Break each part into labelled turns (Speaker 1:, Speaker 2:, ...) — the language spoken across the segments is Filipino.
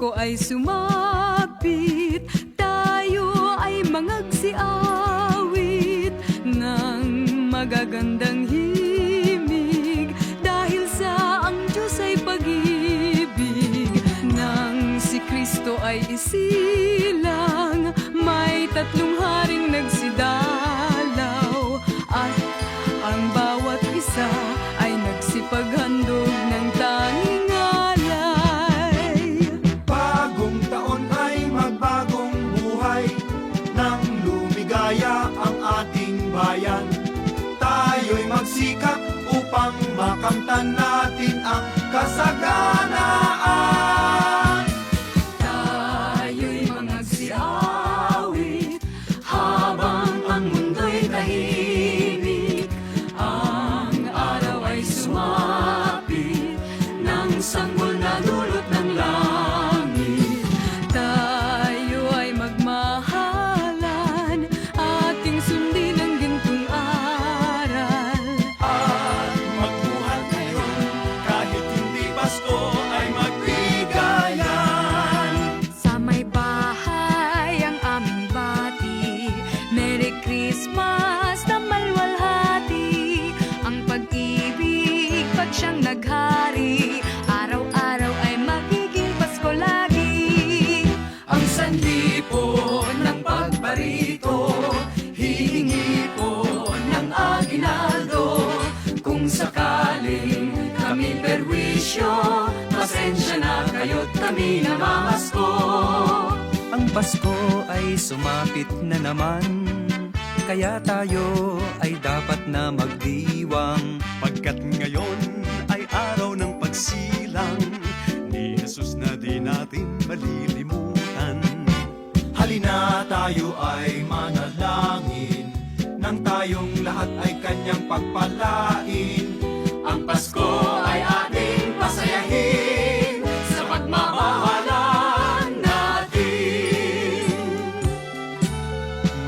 Speaker 1: Pasko ay sumapit, tayo ay mangagsiawit ng magagandang himig, dahil sa ang Diyos ay pag-ibig. Nang si Kristo ay isilang, may tatlong haring nagsidalaw, at ang bawat isa ay nagsipaghandog ng tanging alay.
Speaker 2: Bagong taon ay magbagong buhay, nang lumigaya ang ating bayan. Tayo'y magsikap upang makamtan natin ang kasaganaan.
Speaker 1: Tayo'y mangagsiawit habang ang mundo'y tahimik. Ang araw ay sumapit ng sanggol na dulot ng langit. Tayo ay magmahalan, ating sundin ang gintong aral.
Speaker 2: At magbuhat ngayon, kahit hindi Pasko ay magbigayan.
Speaker 1: Sa may bahay ang aming bati, Merry Christmas na malwalhati. Ang pag-ibig pag siyang naghari, araw-araw ay magiging Pasko lagi.
Speaker 2: Ang sanhi po ng pagbarito, hihingi po ng aginaldo. Kung sakaling kami perwisyo, pasensya na kayo't kami namamasko.
Speaker 3: Ang Pasko ay sumapit na naman, kaya tayo ay dapat na magdiwang.
Speaker 4: Pagkat ngayon ay araw ng pagsilang ni Jesus na di natin malilimutan.
Speaker 2: Halina tayo ay manalangin, nang tayong lahat ay kanyang pagpalain. Ang Pasko ay ating pasayahin sa pagmamahalan natin.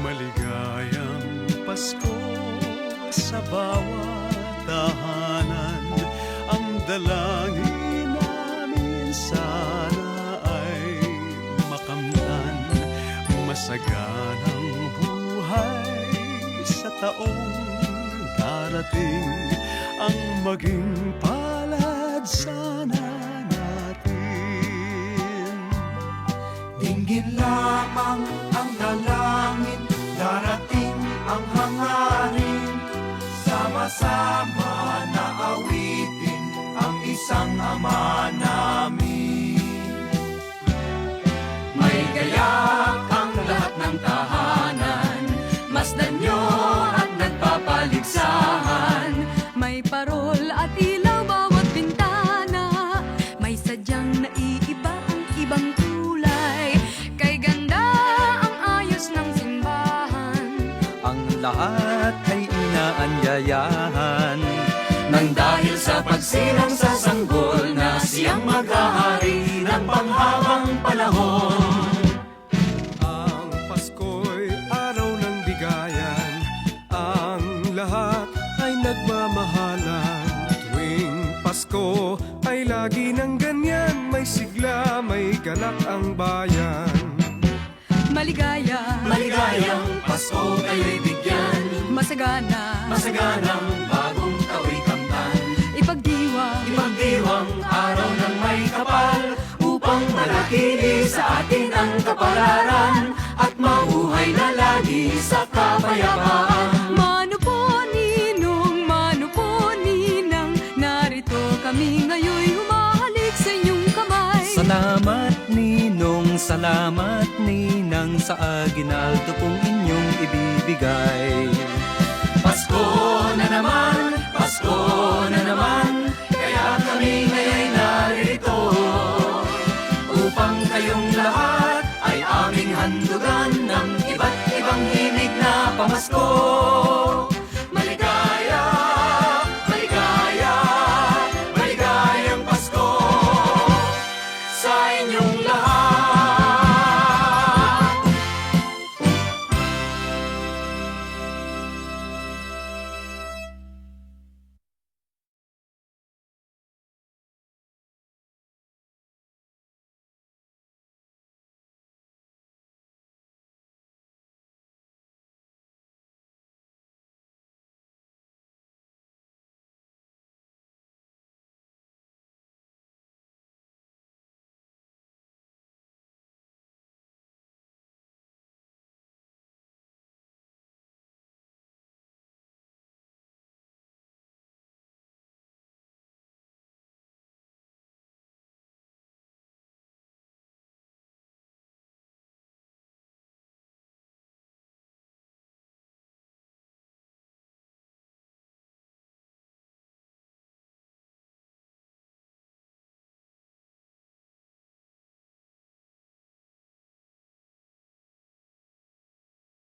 Speaker 4: Maligayang Pasko sa bawat tahanan. Ang dalangin namin sana ay makamtan. Masaganang buhay sa taong darating. Ang maging palad sana natin.
Speaker 2: Dinggin lamang ang dalangin, darating ang hangarin. Sama-sama na awitin ang isang Ama namin.
Speaker 1: May gayak ang lahat ng tahanan, masdan nyo at nagpapaligsahan. May parol at ilaw bawat bintana, may sadyang naiiba ang ibang kulay. Kay ganda ang ayos ng simbahan,
Speaker 3: Ang lahat ay inaanyayahan.
Speaker 2: Nang dahil sa pagsilang sa sanggol na siyang maghahari ng panghabang panahon.
Speaker 4: Ang Pasko'y araw ng bigayan, ang lahat ay nagmamahalan. Tuwing Pasko ay lagi ng ganyan, may sigla, may galak ang bayan.
Speaker 1: maligaya,
Speaker 2: Maligayang Pasko kayo'y bigyan,
Speaker 1: masagana,
Speaker 2: masaganang bagong tao'y kamtan.
Speaker 1: ipagdiwang
Speaker 2: Araw ng may kapal, upang manatili sa atin ang kapalaran, at mabuhay na lagi sa kapayapaan.
Speaker 1: Mano po ninang, narito kami ngayon humahalik sa inyong kamay.
Speaker 3: Salamat ninang sa aginaldo pong inyong ibibigay.
Speaker 2: Pasko na naman, kaya kami ngayon'y narito, upang kayong lahat ay aming handugan ng iba't ibang himig na pamasko.